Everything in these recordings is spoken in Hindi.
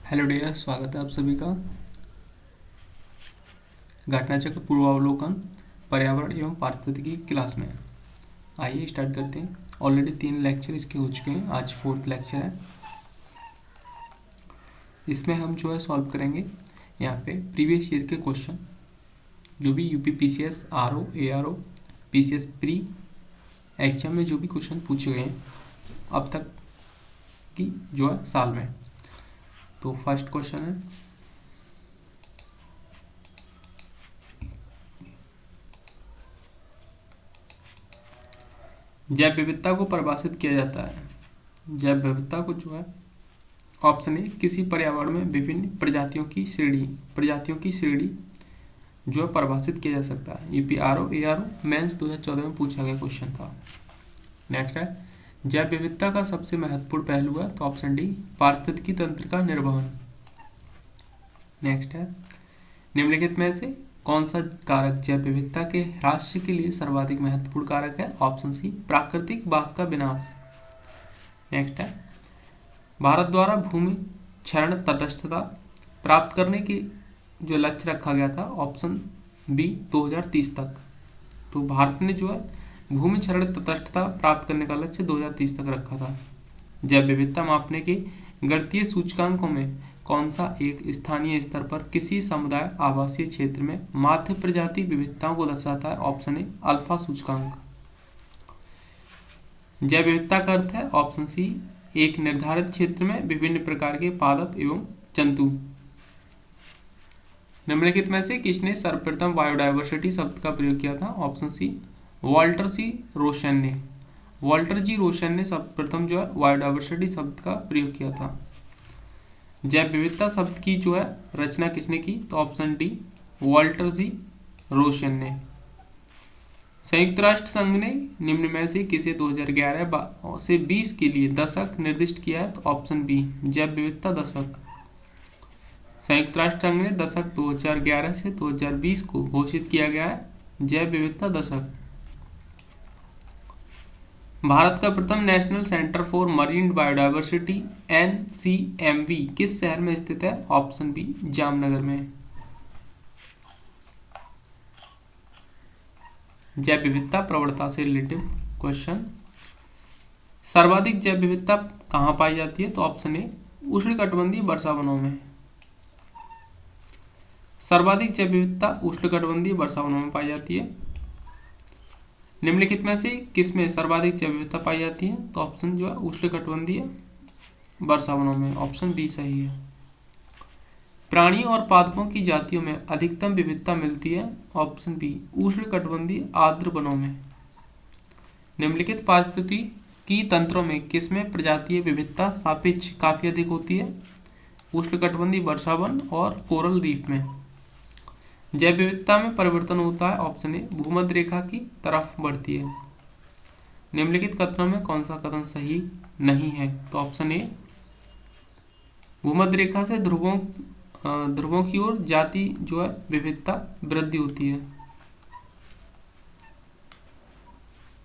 हेलो डियर, स्वागत है आप सभी का घटनाचक्र पूर्वावलोकन पर्यावरण एवं पारिस्थितिकी क्लास में। आइए स्टार्ट करते हैं। ऑलरेडी 3 लेक्चर इसके हो चुके हैं, आज 4th लेक्चर है। इसमें हम जो है सॉल्व करेंगे यहाँ पे प्रीवियस ईयर के क्वेश्चन, जो भी UP PCS RO ARO PCS pre exam में जो भी क्वेश्चन पूछे गए हैं अब तक की जो है साल में। तो फर्स्ट क्वेश्चन है, जैव विविधता को परिभाषित किया जाता है। जैव विविधता को जो है ऑप्शन ए, किसी पर्यावरण में विभिन्न प्रजातियों की श्रेणी जो है परिभाषित किया जा सकता है। यूपी आरओ एआरओ मेंस 2014 में पूछा गया क्वेश्चन था। नेक्स्ट है, जैव विविधता का सबसे महत्वपूर्ण पहलू है, तो ऑप्शन डी पारिस्थितिकी तंत्र का निर्वहन। नेक्स्ट है, निम्नलिखित में से कौन सा कारक जैव विविधता के ह्रास के लिए सर्वाधिक महत्वपूर्ण कारक है? ऑप्शन सी प्राकृतिक बास का विनाश। नेक्स्ट है, भारत द्वारा भूमि क्षरण तटस्थता प्राप्त करने की जो लक्ष्य रखा गया था, ऑप्शन बी 2030 तक। तो भारत ने जो है भूमि क्षरण तटस्थता प्राप्त करने का लक्ष्य 2030 तक रखा था। जैव विविधता मापने के गणितीय सूचकांकों में कौन सा एक स्थानीय स्तर पर किसी समुदाय आवासीय क्षेत्र में माध्य प्रजाति विविधताओं को दर्शाता है? ऑप्शन ए अल्फा सूचकांक। जैव विविधता का अर्थ है, ऑप्शन सी एक निर्धारित क्षेत्र में विभिन्न प्रकार के पादप एवं जंतु। निम्नलिखित में से किसने सर्वप्रथम बायोडायवर्सिटी शब्द का प्रयोग किया था? ऑप्शन सी वॉल्टर जी रोशन ने सर्वप्रथम जो है बायोडायवर्सिटी शब्द का प्रयोग किया था। जैव विविधता शब्द की जो है रचना किसने की? तो ऑप्शन डी वॉल्टर जी रोशन ने। संयुक्त राष्ट्र संघ ने निम्न में से किसे 2011 से 20 के लिए दशक निर्दिष्ट किया है? तो ऑप्शन बी जैव विविधता दशक। संयुक्त राष्ट्र संघ ने दशक 2011 से 2020 को घोषित किया गया है जैव विविधता दशक। भारत का प्रथम national centre for marine biodiversity NCMV किस शहर में स्थित है? ऑप्शन बी जामनगर में। जैव विविधता प्रवणता से रिलेटिव क्वेश्चन, सर्वाधिक जैव विविधता कहाँ पाई जाती है? तो ऑप्शन ए उष्णकटिबंधीय वर्षा वनों में। सर्वाधिक जैव विविधता उष्णकटिबंधीय वर्षा वनों में पाई जाती है। निम्नलिखित में से किसमें सर्वाधिक जैव विविधता पाई जाती है? तो ऑप्शन जो है उष्णकटिबंधीय वर्षा वनों में, ऑप्शन बी सही है। प्राणियों और पादपों की जातियों में अधिकतम विविधता मिलती है? ऑप्शन बी उष्णकटिबंधीय आर्द्र वनों में। निम्नलिखित पारिस्थितिकी तंत्रों में किसमें प्रजातीय विविधता सापेक्ष काफी अधिक होती है? उष्णकटिबंधीय वर्षा वन और कोरल रीफ में। जैव विविधता में परिवर्तन होता है? ऑप्शन ए भूमध्य रेखा की तरफ बढ़ती है। निम्नलिखित कथनों में कौन सा कथन सही नहीं है? तो ऑप्शन ए भूमध्य रेखा से ध्रुवों की ओर जाति जो है विविधता वृद्धि होती है।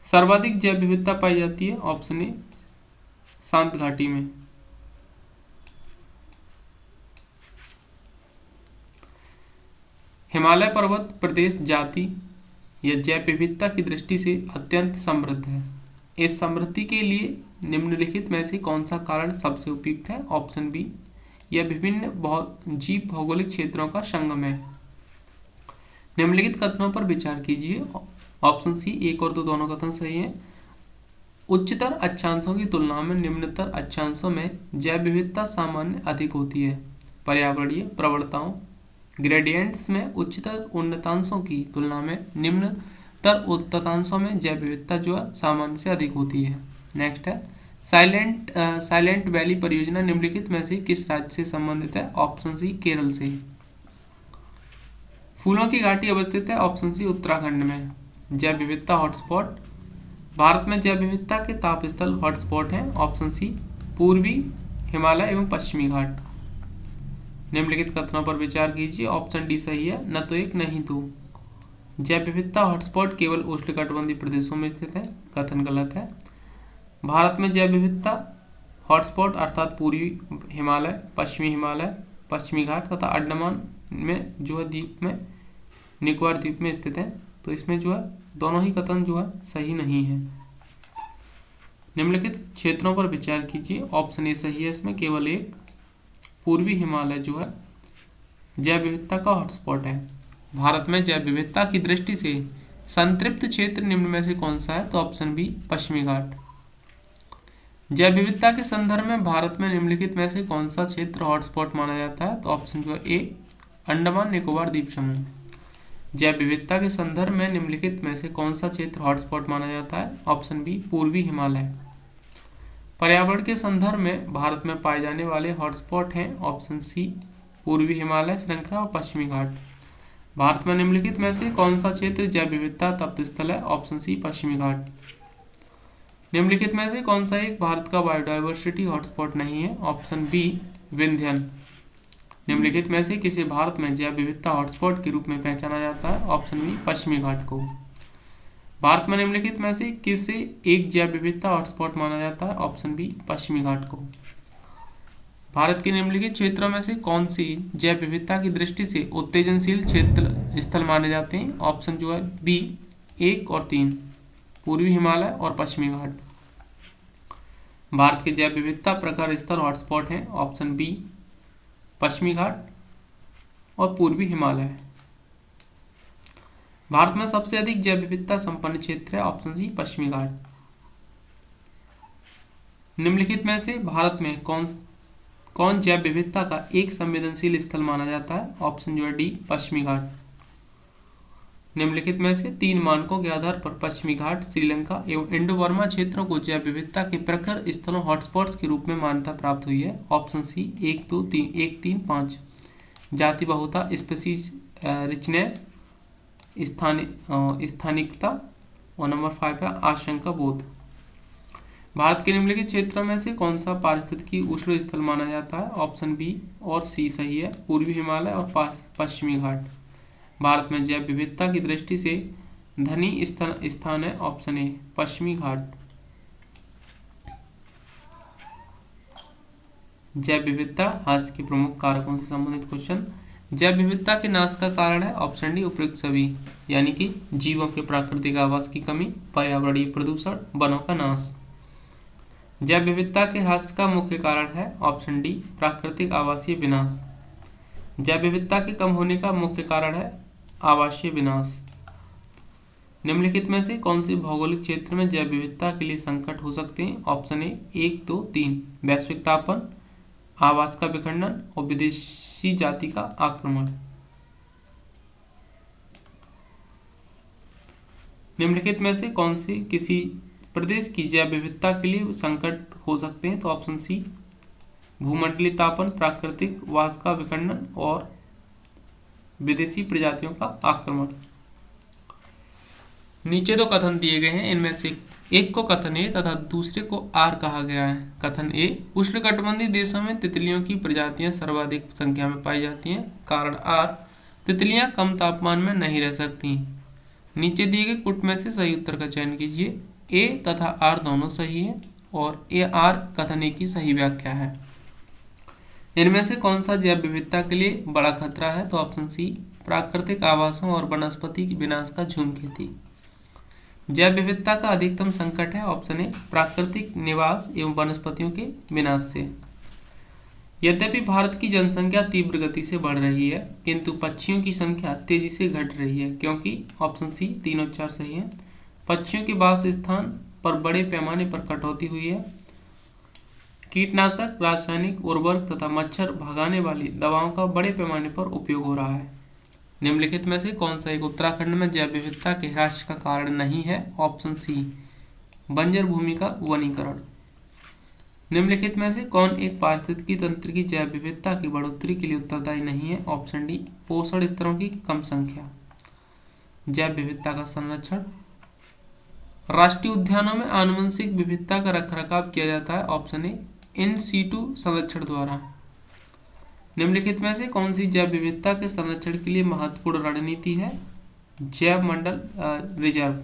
सर्वाधिक जैव विविधता पाई जाती है? ऑप्शन ए शांत घाटी में। हिमालय पर्वत प्रदेश जाति या जैव विविधता की दृष्टि से अत्यंत समृद्ध है। इस समृद्धि के लिए निम्नलिखित में से कौन सा कारण सबसे उपयुक्त है? ऑप्शन बी यह विभिन्न जीव भौगोलिक क्षेत्रों का संगम है। निम्नलिखित कथनों पर विचार कीजिए। ऑप्शन सी 1 और 2 दोनों कथन सही हैं। उच्चतर अक्षांशों की तुलना में निम्नतर अक्षांशों में जैव विविधता सामान्य अधिक होती है। पर्यावरणीय प्रवणताओं ग्रेडियंट्स में उच्चतर उन्नतांशों की तुलना में निम्नतर उन्नतांशों में जैव विविधता जो है सामान्य से अधिक होती है। नेक्स्ट है, साइलेंट वैली परियोजना निम्नलिखित में से किस राज्य से संबंधित है? ऑप्शन सी केरल से। फूलों की घाटी अवस्थित है? ऑप्शन सी उत्तराखंड में। जैव विविधता हॉटस्पॉट, भारत में जैव विविधता के ताप स्थल हॉटस्पॉट हैं? ऑप्शन सी पूर्वी हिमालय एवं पश्चिमी घाट। निम्नलिखित कथनों पर विचार कीजिए। ऑप्शन डी सही है, न तो एक नहीं दो। जैव विविधता हॉटस्पॉट केवल उष्णकटिबंधीय प्रदेशों में स्थित है, कथन गलत है। भारत में जैव विविधता हॉटस्पॉट अर्थात पूर्वी हिमालय, पश्चिमी हिमालय, पश्चिमी घाट तथा अंडमान में जो है द्वीप में, निकोबार द्वीप में स्थित है। तो इसमें जो है दोनों ही कथन जो है सही नहीं है। निम्नलिखित क्षेत्रों पर विचार कीजिए। ऑप्शन ए सही है, इसमें केवल एक पूर्वी हिमालय जो है जैव विविधता का हॉटस्पॉट है। भारत में जैव विविधता की दृष्टि से संतृप्त क्षेत्र निम्न में से कौन सा है? तो ऑप्शन बी पश्चिमी घाट। जैव विविधता के संदर्भ में भारत में निम्नलिखित में से कौन सा क्षेत्र हॉटस्पॉट माना जाता है? तो ऑप्शन जो है ए अंडमान निकोबार द्वीप समूह। जैव विविधता के संदर्भ में निम्नलिखित में से कौन सा क्षेत्र हॉटस्पॉट माना जाता है? ऑप्शन बी पूर्वी हिमालय। पर्यावरण के संदर्भ में भारत में पाए जाने वाले हॉटस्पॉट हैं ऑप्शन सी पूर्वी हिमालय श्रृंखला और पश्चिमी घाट। भारत में निम्नलिखित में से कौन सा क्षेत्र जैव विविधता तप्त स्थल है? ऑप्शन सी पश्चिमी घाट। निम्नलिखित में से कौन सा एक भारत का बायोडायवर्सिटी हॉटस्पॉट नहीं है? Option B Vindhyan. निम्नलिखित में से किसे भारत में जैव विविधता हॉटस्पॉट के रूप में पहचाना जाता है? ऑप्शन बी पश्चिमी घाट को। भारत में निम्नलिखित में से किसे एक जैव विविधता हॉटस्पॉट माना जाता है? ऑप्शन बी पश्चिमी घाट को। भारत के निम्नलिखित क्षेत्रों में से कौन सी जैव विविधता की दृष्टि से उत्तेजनशील क्षेत्र स्थल माने जाते हैं? ऑप्शन जो है बी 1 और 3 पूर्वी हिमालय और पश्चिमी घाट। भारत के जैव विविधता प्रकार स्थल हॉटस्पॉट हैं ऑप्शन बी पश्चिमी घाट और पूर्वी हिमालय। भारत में सबसे अधिक जैव विविधता संपन्न क्षेत्र है ऑप्शन सी पश्चिमी घाट। निम्नलिखित में से भारत में कौन जैव विविधता का एक संवेदनशील स्थल माना जाता है? ऑप्शन जो है डी पश्चिमी घाट। निम्नलिखित में से 3 मानकों के आधार पर पश्चिमी घाट, श्रीलंका एवं इंडो बर्मा क्षेत्रों को जैव विविधता के प्रखर स्थलों हॉटस्पॉट्स के रूप में मान्यता प्राप्त हुई है। ऑप्शन सी 1, 2, 3, 1, 3, 5 जाति बहुता, स्पीसीज रिचनेस, स्थानिकता और नंबर 5 है आशंका बोध। भारत के निम्नलिखित क्षेत्रों में से कौन सा पारिस्थितिकी उष्ण स्थल माना जाता है? ऑप्शन बी और सी सही है, पूर्वी हिमालय और पश्चिमी घाट। भारत में जैव विविधता की दृष्टि से धनी स्थान है ऑप्शन ए पश्चिमी घाट। जैव विविधता ह्रास के प्रमुख कारकों से संबंधित क्वेश्चन। जैव विविधता के नाश का कारण है ऑप्शन डी उपयुक्त सभी, यानी कि जीवों के प्राकृतिक आवास की कमी, पर्यावरणीय प्रदूषण, वनों का नाश। जैव विविधता के ह्रास का मुख्य कारण है ऑप्शन डी प्राकृतिक आवासीय विनाश। जैव विविधता के कम होने का मुख्य कारण है आवासीय विनाश। निम्नलिखित में से कौन से भौगोलिक क्षेत्र में जैव विविधता के लिए संकट हो सकते हैं? ऑप्शन ए 1, 2, 3 वैश्विक तापन, आवास का विखंडन और विदेशी जाति का आक्रमण। निम्नलिखित में से कौन से किसी प्रदेश की जैव विविधता के लिए संकट हो सकते हैं? तो ऑप्शन सी भूमंडलीय तापन, प्राकृतिक वास का विखंडन और विदेशी प्रजातियों का आक्रमण। नीचे 2 कथन दिए गए हैं, इनमें से एक को कथन ए तथा दूसरे को आर कहा गया है। कथन ए उष्णकटिबंधीय देशों में तितलियों की प्रजातियां सर्वाधिक संख्या में पाई जाती हैं। कारण आर तितलियां कम तापमान में नहीं रह सकती। नीचे दिए गए कुट में से सही उत्तर का चयन कीजिए। ए तथा आर दोनों सही है और ए आर कथन ए की सही व्याख्या है। इनमें से कौन सा जैव विविधता के लिए बड़ा खतरा है? तो ऑप्शन सी प्राकृतिक आवासों और वनस्पति विनाश का झूम खेती। जैव विविधता का अधिकतम संकट है ऑप्शन ए प्राकृतिक निवास एवं वनस्पतियों के विनाश से। यद्यपि भारत की जनसंख्या तीव्र गति से बढ़ रही है, किंतु पक्षियों की संख्या तेजी से घट रही है, क्योंकि ऑप्शन सी 3 और 4 सही है। पक्षियों के वास स्थान पर बड़े पैमाने पर कटौती हुई है। कीटनाशक, रासायनिक उर्वरक तथा मच्छर भगाने वाली दवाओं का बड़े पैमाने पर उपयोग हो रहा है। निम्नलिखित में से कौन सा एक उत्तराखंड में जैव विविधता के ह्रास का कारण नहीं है? ऑप्शन सी बंजर भूमि का वनीकरण। निम्नलिखित में से कौन एक पारिस्थितिकी तंत्र की जैव विविधता की बढ़ोतरी के लिए उत्तरदायी नहीं है? ऑप्शन डी पोषण स्तरों की कम संख्या। जैव विविधता का संरक्षण। राष्ट्रीय उद्यानों में आनुवंशिक विविधता का रखरखाव किया जाता है ऑप्शन ए इन सीटू संरक्षण द्वारा। निम्नलिखित में से कौन सी जैव विविधता के संरक्षण के लिए महत्वपूर्ण रणनीति है? जैव मंडल रिजर्व।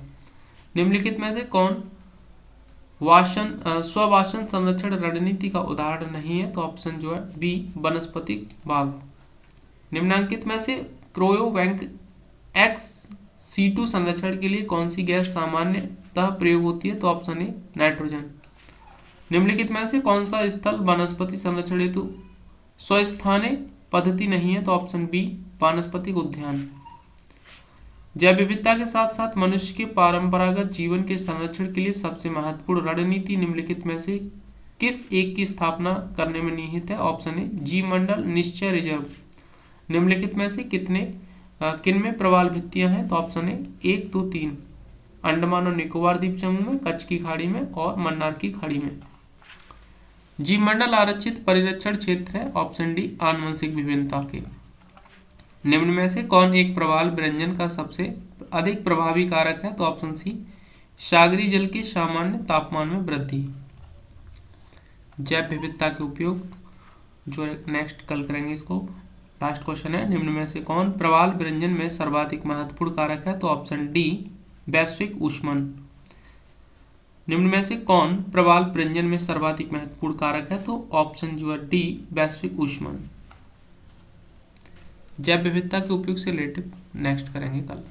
निम्नलिखित में से कौन स्ववासन संरक्षण रणनीति का उदाहरण नहीं है, तो ऑप्शन जो है बी वनस्पतिक भाग। निम्नांकित में से क्रोयोवैंक XC2 संरक्षण के लिए कौन सी गैस सामान्यतः प्रयोग होती है, तो ऑप्शन ए नाइट्रोजन। निम्नलिखित में से कौन सा स्थल वनस्पति संरक्षण हेतु स्वस्थानीय पद्धति नहीं है, तो ऑप्शन बी वानस्पतिक उद्यान। जैव विविधता के साथ साथ मनुष्य के परंपरागत जीवन के संरक्षण के लिए सबसे महत्वपूर्ण रणनीति निम्नलिखित में से किस एक की स्थापना करने में निहित है, ऑप्शन ए जीव मंडल निश्चय रिजर्व। निम्नलिखित में से किनमें प्रवाल भित्तियां हैं, तो ऑप्शन ए 1, 2, 3 अंडमान और निकोबार द्वीप समूह में, कच्छ की खाड़ी में और मन्नार की खाड़ी में। जीवमंडल आरक्षित परिरक्षण क्षेत्र है, ऑप्शन डी आनुवंशिक विभिन्नता के। निम्न में से कौन एक प्रवाल व्यंजन का सबसे अधिक प्रभावी कारक है, तो ऑप्शन सी सागरीय जल के सामान्य तापमान में वृद्धि। जैव विविधता के उपयोग जो नेक्स्ट कल करेंगे इसको। लास्ट क्वेश्चन है, निम्न में से कौन प्रवाल व्यंजन में सर्वाधिक महत्वपूर्ण कारक है, तो ऑप्शन डी वैश्विक ऊष्मन। निम्न में से कौन प्रवाल व्यंजन में सर्वाधिक महत्वपूर्ण कारक है, तो ऑप्शन जो है डी वैश्विक ऊष्मन। जैव विविधता के उपयोग से रिलेटेड नेक्स्ट करेंगे कल।